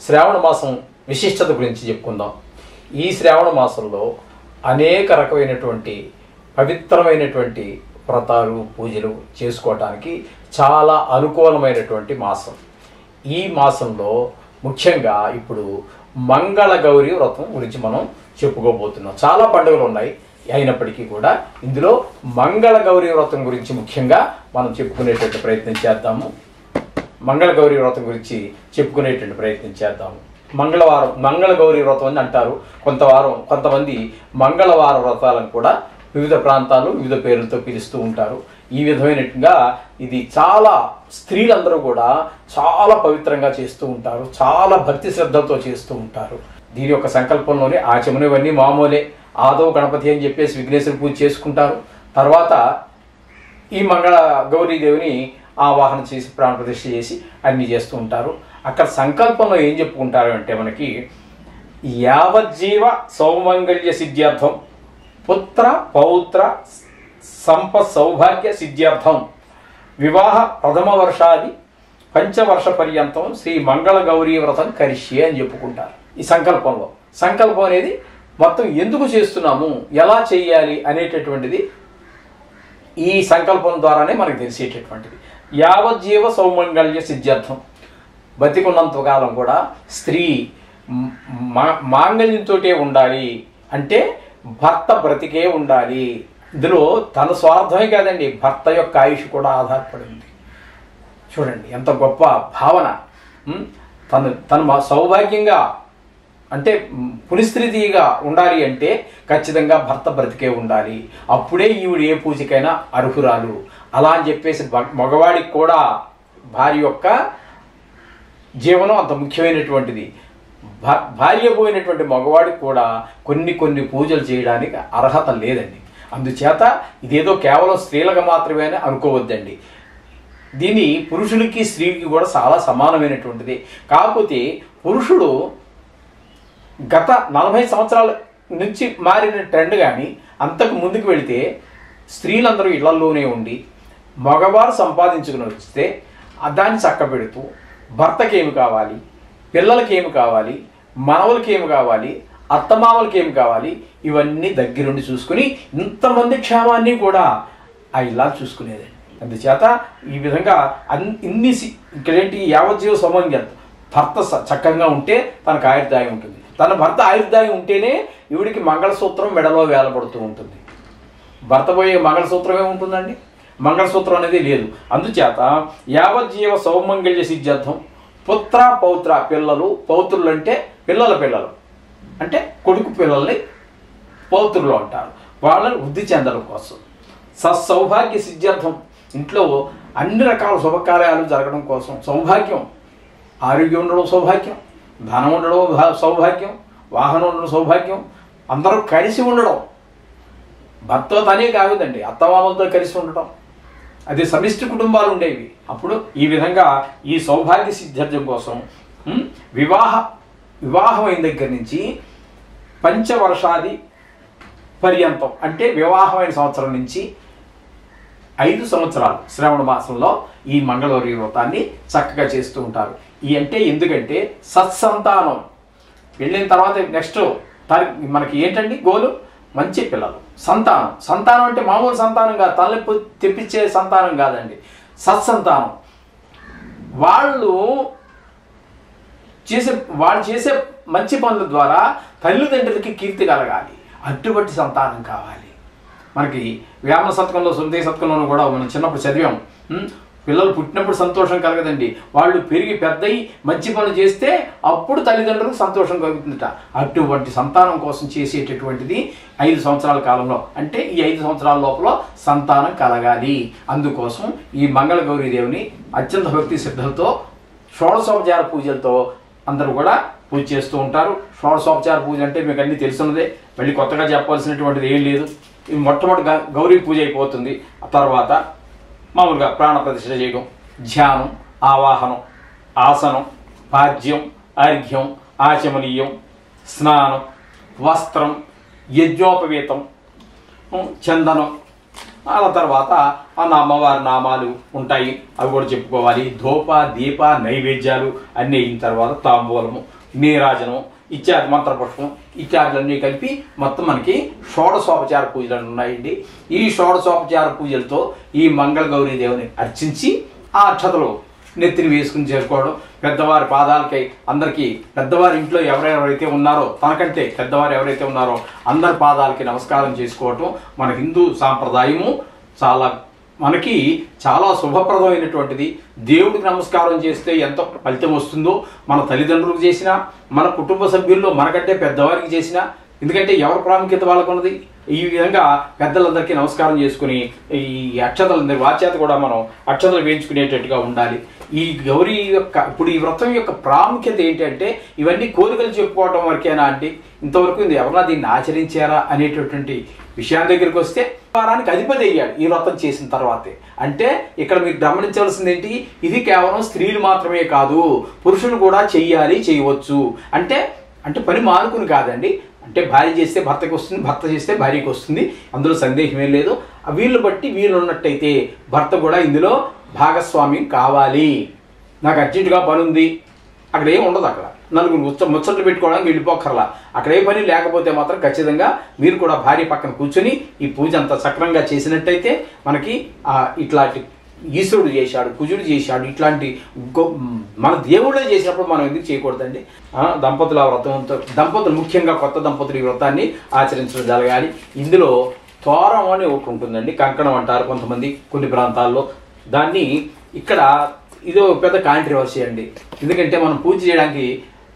శ్రావణ మాసం విశిష్టత గురించి చెప్పుకుందాం. ఈ శ్రావణ మాసంలో అనేక రకమైనటువంటి పవిత్రమైనటువంటి వ్రతాలు పూజలు చేసుకోవటానికి చాలా అనుకూలమైనటువంటి మాసం. ఈ మాసంలో ముఖ్యంగా ఇప్పుడు మంగళగౌరి వ్రతం గురించి మనం చెప్పుకోబోతున్నాం. చాలా పండుగలు ఉన్నాయి, అయినప్పటికీ కూడా ఇందులో మంగళగౌరి వ్రతం గురించి ముఖ్యంగా మనం చెప్పుకునేటువంటి ప్రయత్నం చేద్దాము. మంగళగౌరి వ్రతం గురించి చెప్పుకునేటువంటి ప్రయత్నం చేద్దాము. మంగళగౌరి వ్రతం అని అంటారు. కొంతమంది మంగళవార వ్రతాలను కూడా వివిధ ప్రాంతాలు వివిధ పేర్లతో పిలుస్తూ ఉంటారు. ఈ విధమైనట్టుగా ఇది చాలా స్త్రీలందరూ కూడా చాలా పవిత్రంగా చేస్తూ ఉంటారు, చాలా భక్తి శ్రద్ధలతో చేస్తూ ఉంటారు. దీని యొక్క సంకల్పంలోనే ఆచమనవన్నీ మామూలే. ఆదవ గణపతి అని చెప్పేసి విఘ్నేశ్వర పూజ చేసుకుంటారు. తర్వాత ఈ మంగళ గౌరీదేవిని ఆవాహన చేసి ప్రాణ ప్రతిష్ఠ చేసి అన్నీ చేస్తూ ఉంటారు. అక్కడ సంకల్పంలో ఏం చెప్పుకుంటారు అంటే మనకి యావజ్జీవ సౌమంగళ్య సిద్ధ్యర్థం పుత్ర పౌత్ర సౌభాగ్య సిద్ధ్యర్థం వివాహ ప్రథమ వర్షాది పంచవర్ష పర్యంతం శ్రీ మంగళ గౌరీ వ్రతం కరిష్యే అని చెప్పుకుంటారు. ఈ సంకల్పం అనేది మొత్తం ఎందుకు చేస్తున్నాము, ఎలా చేయాలి అనేటటువంటిది ఈ సంకల్పం ద్వారానే మనకు తెలిసేటటువంటిది. యావజ్జీవ సౌమంగళ్య సిద్ధ్యర్థం, బతికున్నంతకాలం కూడా స్త్రీ మాంగళ్యంతో ఉండాలి అంటే భర్త బ్రతికే ఉండాలి. ఇందులో తన స్వార్థమే కాదండి, భర్త యొక్క ఆయుష్ కూడా ఆధారపడింది. చూడండి ఎంత గొప్ప భావన. తను సౌభాగ్యంగా అంటే పునిస్త్రీగా ఉండాలి అంటే ఖచ్చితంగా భర్త బ్రతికే ఉండాలి. అప్పుడే ఈవిడ ఏ పూజకైనా అర్హురాలు. అలా అని చెప్పేసి మగవాడికి కూడా భార్య యొక్క జీవనం అంత ముఖ్యమైనటువంటిది. భార్య పోయినటువంటి మగవాడికి కూడా కొన్ని పూజలు చేయడానికి అర్హత లేదండి. అందుచేత ఇదేదో కేవలం స్త్రీలకు మాత్రమే అని అనుకోవద్దండి. దీన్ని పురుషులకి స్త్రీకి కూడా చాలా సమానమైనటువంటిది. కాకపోతే పురుషుడు గత 40 సంవత్సరాల నుంచి మారిన ట్రెండ్ కానీ అంతకు ముందుకు వెళితే స్త్రీలందరూ ఇళ్లలోనే ఉండి మగవారు సంపాదించుకుని వస్తే దాన్ని చక్కబెడుతూ భర్తకి ఏమి కావాలి, పిల్లలకి ఏమి కావాలి, మనవలకి ఏమి కావాలి, అత్తమామలకి ఏమి కావాలి, ఇవన్నీ దగ్గరుండి చూసుకుని ఇంతమంది క్షేమాన్ని కూడా ఆ ఇలా చూసుకునేదండి. అందుచేత ఈ విధంగా ఇక్కడేంటి యావజ్జీవ సౌమంగళ్యం, భర్త చక్కగా ఉంటే తనకు ఆయుర్దాయం ఉంటుంది. తన భర్త ఆయుర్దాయం ఉంటేనే ఈవిడికి మంగళసూత్రం మెడలో వేలబడుతూ ఉంటుంది. భర్త పోయే మంగళసూత్రం ఏముంటుందండి? మంగళసూత్రం అనేది లేదు. అందుచేత యావజ్జీవ సౌమంగళ్య సిద్ధ్యర్థం పుత్ర పౌత్ర, పిల్లలు, పౌత్రులు అంటే పిల్లలు అంటే కొడుకు పిల్లల్ని పౌత్రులు అంటారు. వాళ్ళని వృద్ధి చెందడం కోసం సౌభాగ్య సిద్ధ్యర్థం, ఇంట్లో అన్ని రకాల శుభకార్యాలు జరగడం కోసం సౌభాగ్యం, ఆరోగ్యం ఉండడం సౌభాగ్యం, ధనం ఉండడం సౌభాగ్యం, వాహనం ఉండడం సౌభాగ్యం, అందరూ కలిసి ఉండడం, భర్త తనే కాదండి అత్తమామలతో కలిసి ఉండటం, అది సమిష్టి కుటుంబాలు ఉండేవి. అప్పుడు ఈ విధంగా ఈ సౌభాగ్య సిద్ధ్యర్థం కోసం వివాహం అయిన దగ్గర నుంచి పంచవర్షాది పర్యంతం అంటే వివాహమైన సంవత్సరం నుంచి 5 సంవత్సరాలు శ్రావణ మాసంలో ఈ మంగళగౌరి వ్రతాన్ని చక్కగా చేస్తూ ఉంటారు. ఎందుకంటే సత్సంతానం వెళ్ళిన తర్వాత నెక్స్ట్ మనకి ఏంటండి గోలు? మంచి పిల్లలు, సంతానం అంటే మామూలు సంతానం కాదు, తలనొప్పి తెప్పించే సంతానం కాదండి, సత్సంతానం. వాళ్ళు చేసే మంచి పనుల ద్వారా తల్లిదండ్రులకి కీర్తి కలగాలి, అటువంటి సంతానం కావాలి. మనకి వేమన శతకంలో సుందర శతకంలోనూ కూడా మనం చిన్నప్పుడు చదివాం, పిల్లలు పుట్టినప్పుడు సంతోషం కలగదండి, వాళ్ళు పెరిగి పెద్దయి మంచి పనులు చేస్తే అప్పుడు తల్లిదండ్రులకు సంతోషం కలుగుతుందట. అటువంటి సంతానం కోసం చేసేటటువంటిది 5 సంవత్సరాల కాలంలో, అంటే ఈ 5 సంవత్సరాల లోపల సంతానం కలగాలి. అందుకోసం ఈ మంగళగౌరీదేవిని అత్యంత భక్తి శ్రద్ధలతో షోడశోపచార పూజలతో అందరూ కూడా పూజ చేస్తూ ఉంటారు. షోడశోపచార పూజ అంటే మీకు అన్నీ తెలుసున్నదే, మళ్ళీ కొత్తగా చెప్పాల్సినటువంటిది ఏం లేదు. ఇది మొట్టమొదటి గౌరీ పూజ అయిపోతుంది. ఆ తర్వాత మామూలుగా ప్రాణ ప్రతిష్ఠ చేయడం, ధ్యానం, ఆవాహనం, ఆసనం, పాద్యం, అర్ఘ్యం, ఆచమనీయం, స్నానం, వస్త్రం, యజ్ఞోపవీతం, చందనం, ఆ తర్వాత అమ్మవారి నామాలు ఉంటాయి, అవి కూడా చెప్పుకోవాలి. ధూప దీప నైవేద్యాలు అన్నీ అయిన తర్వాత తాంబూలము, నీరాజనం ఇత్యాది మంత్రపుష్పం ఇత్యాదులన్నీ కలిపి మొత్తం మనకి షోడశోపచార పూజలు ఉన్నాయండి. ఈ షోడశోపచార పూజలతో ఈ మంగళ గౌరీ దేవుని అర్చించి ఆ అక్షతలు నెత్తిని వేసుకుని చేరుకోవడం, పెద్దవారి పాదాలకై అందరికీ పెద్దవారి ఇంట్లో ఎవరెవరైతే ఉన్నారో తనకంటే పెద్దవారు ఎవరైతే ఉన్నారో అందరి పాదాలకి నమస్కారం చేసుకోవటం మన హిందూ సాంప్రదాయము. మనకి చాలా శుభప్రదమైనటువంటిది. దేవుడికి నమస్కారం చేస్తే ఎంత ఫలితం వస్తుందో మన తల్లిదండ్రులకు చేసినా, మన కుటుంబ సభ్యుల్లో మనకంటే పెద్దవారికి చేసినా, ఎందుకంటే ఎవరి ప్రాముఖ్యత వాళ్ళకు ఉన్నది. ఈ విధంగా పెద్దలందరికీ నమస్కారం చేసుకుని ఈ అక్షతలందరి వాచేత కూడా మనం అక్షతలు వేయించుకునేటట్టుగా ఉండాలి. ఈ గౌరీ యొక్క ఇప్పుడు ఈ వ్రతం యొక్క ప్రాముఖ్యత ఏంటంటే ఇవన్నీ కోరికలు చెప్పుకోవటం వరకేనా అంటే ఇంతవరకు ఎవరన్నా దీన్ని ఆచరించారా అనేటటువంటి విషయాల దగ్గరికి వస్తే వారానికి అధిపతి అయ్యాడు ఈ వ్రతం చేసిన తర్వాతే. అంటే ఇక్కడ మీరు గమనించవలసింది ఏంటి, ఇది కేవలం స్త్రీలు మాత్రమే కాదు, పురుషులు కూడా చెయ్యాలి, చేయవచ్చు. అంటే అంటే పని మానుకుని కాదండి, అంటే భార్య చేస్తే భర్తకి వస్తుంది, భర్త చేస్తే భార్యకి వస్తుంది, అందులో సందేహమే లేదు. వీళ్ళు బట్టి వీళ్ళు ఉన్నట్టయితే భర్త కూడా ఇందులో భాగస్వామ్యం కావాలి. నాకు అర్జెంటుగా పని ఉంది, అక్కడ ఏం ఉండదు, అక్కడ నలుగురు ముచ్చట్లు పెట్టుకోవడానికి వెళ్ళిపోకర్లా. అక్కడ ఏ పని లేకపోతే మాత్రం ఖచ్చితంగా మీరు కూడా భార్య పక్కన కూర్చొని ఈ పూజ అంతా సక్రమంగా చేసినట్టయితే మనకి ఇట్లాంటి ఈశ్వరుడు చేశాడు, కుజుడు చేశాడు, ఇట్లాంటి మన దేవుళ్ళే చేసినప్పుడు మనం ఎందుకు చేయకూడదండి. దంపతుల వ్రతంతో దంపతులు ముఖ్యంగా కొత్త దంపతులు ఈ వ్రతాన్ని ఆచరించడం జరగాలి. ఇందులో తోరం అని ఒకటి ఉంటుందండి, కంకణం అంటారు కొంతమంది కొన్ని ప్రాంతాల్లో. దాన్ని ఇక్కడ ఇదో పెద్ద కాంట్రవర్సీ అండి. ఎందుకంటే మనం పూజ చేయడానికి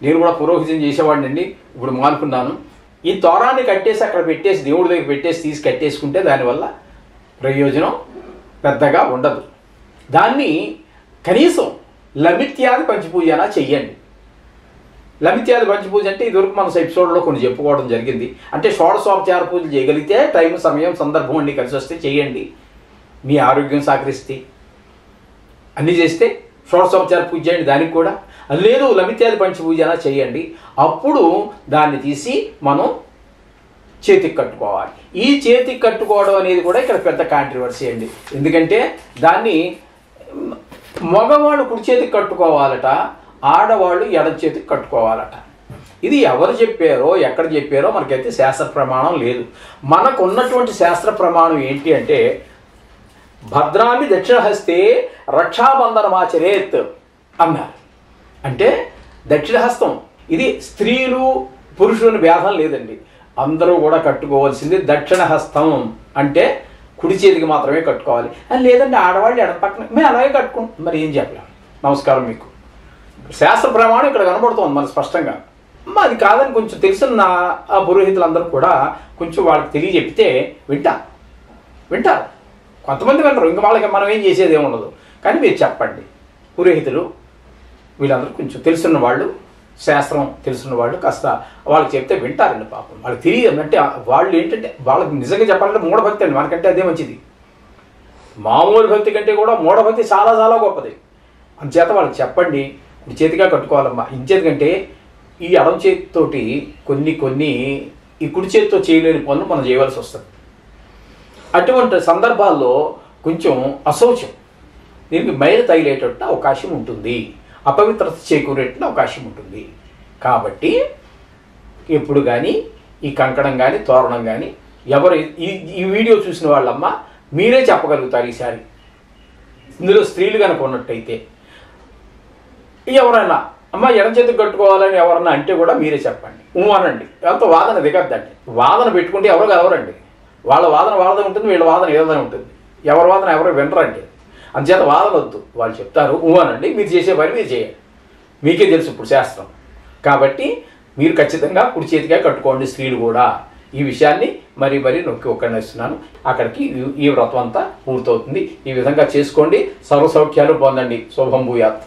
నేను కూడా పురోహితం చేసేవాడిని అండి, ఇప్పుడు మానుకున్నాను. ఈ తోరాన్ని కట్టేసి అక్కడ పెట్టేసి దేవుడి దగ్గర పెట్టేసి తీసి కట్టేసుకుంటే దానివల్ల ప్రయోజనం పెద్దగా ఉండదు. దాన్ని కనీసం లమిత్యాది పంచపూజన చెయ్యండి. లమిత్యాది పంచపూజ అంటే ఇదివరకు మన ఎపిసోడ్లో కొన్ని చెప్పుకోవడం జరిగింది. అంటే షోడశోపచార పూజలు చేయగలిగితే టైం సమయం సందర్భం అన్నీ కలిసి వస్తే చేయండి. మీ ఆరోగ్యం సహకరిస్తే అన్నీ చేస్తే షోడశోపచార పూజ చేయండి. దానికి కూడా లేదు లమిత్యాది పంచపూజన చేయండి. అప్పుడు దాన్ని తీసి మనం చేతికి కట్టుకోవాలి. ఈ చేతికి కట్టుకోవడం అనేది కూడా ఇక్కడ పెద్ద కాంట్రవర్సీ అండి. ఎందుకంటే దాన్ని మగవాళ్ళు కుడి చేతికి కట్టుకోవాలట, ఆడవాళ్ళు ఎడమ చేతికి కట్టుకోవాలట. ఇది ఎవరు చెప్పారో ఎక్కడ చెప్పారో మనకైతే శాస్త్ర ప్రమాణం లేదు. మనకు ఉన్నటువంటి శాస్త్ర ప్రమాణం ఏంటి అంటే భద్రామి దక్షిణహస్తే రక్షాబంధనమాచరేత్ అన్నారు. అంటే దక్షిణహస్తం ఇది స్త్రీలు పురుషులని భేదం లేదండి, అందరూ కూడా కట్టుకోవాల్సింది దక్షిణ హస్తం. అంటే కుడి చేతికి మాత్రమే కట్టుకోవాలి. లేదంటే ఆడవాళ్ళు ఎడమ పక్కన మేము అలాగే కట్టుకుంటాం, మరి ఏం చెప్పలేము. నమస్కారం. మీకు శాస్త్ర ప్రమాణం ఇక్కడ కనబడుతుంది మన స్పష్టంగా. అది కాదని కొంచెం తెలిసిన ఆ పురోహితులందరూ కూడా కొంచెం వాళ్ళకి తెలియజెప్తే వింటారు. కొంతమంది వినరు, ఇంకా వాళ్ళకి మనం ఏం చేసేది ఏముండదు. కానీ మీరు చెప్పండి, పురోహితులు వీళ్ళందరూ కొంచెం తెలుసున్న వాళ్ళు, శాస్త్రం తెలుసున్న వాళ్ళు కాస్త వాళ్ళకి చెప్తే వింటారండి. పాపం వాళ్ళకి తెలియదు. అంటే వాళ్ళు ఏంటంటే వాళ్ళకి నిజంగా చెప్పాలంటే మూఢభక్తి అండి, మనకంటే అదే మంచిది. మామూలు భక్తి కంటే కూడా మూఢభక్తి చాలా చాలా గొప్పది. అందుచేత వాళ్ళకి చెప్పండి, ఈ చేతిగా కట్టుకోవాలమ్మా. ఇంచేతికంటే ఈ ఎడమ చేతితోటి కొన్ని ఈ కుడి చేతితో చేయలేని పనులు మనం చేయవలసి వస్తుంది. అటువంటి సందర్భాల్లో కొంచెం అశౌచం, దీనికి మైలు తగిలేటట్టు అవకాశం ఉంటుంది, అపవిత్రత చేకూరేట అవకాశం ఉంటుంది. కాబట్టి ఎప్పుడు కానీ ఈ కంకణం కానీ తోరణం కానీ ఎవరు ఈ వీడియో చూసిన వాళ్ళమ్మ మీరే చెప్పగలుగుతారు. ఈసారి ఇందులో స్త్రీలు కనుక ఉన్నట్టయితే ఎవరైనా అమ్మ ఎడం చేతికి కట్టుకోవాలని ఎవరన్నా అంటే కూడా మీరే చెప్పండి, అనండి. అంత వాదన దిగద్దండి. వాదన పెట్టుకుంటే ఎవరు కలవరండి. వాళ్ళ వాదన వాళ్ళదే ఉంటుంది, వీళ్ళ వాదన ఏదైనా ఉంటుంది. ఎవరి వాదన ఎవరు వినరండి. అందుచేత వాదన వద్దు, వాళ్ళు చెప్తారు అనండి, మీరు చేసే పని మీరు చేయండి. మీకే తెలుసు ఇప్పుడు శాస్త్రం. కాబట్టి మీరు ఖచ్చితంగా కుడి చేతిగా కట్టుకోండి. స్త్రీలు కూడా ఈ విషయాన్ని మరీ నొక్కి ఒక్కడిస్తున్నాను. అక్కడికి ఈ వ్రతం అంతా పూర్తవుతుంది. ఈ విధంగా చేసుకోండి, సర్వసౌఖ్యాలు పొందండి. శుభం భూయాత్.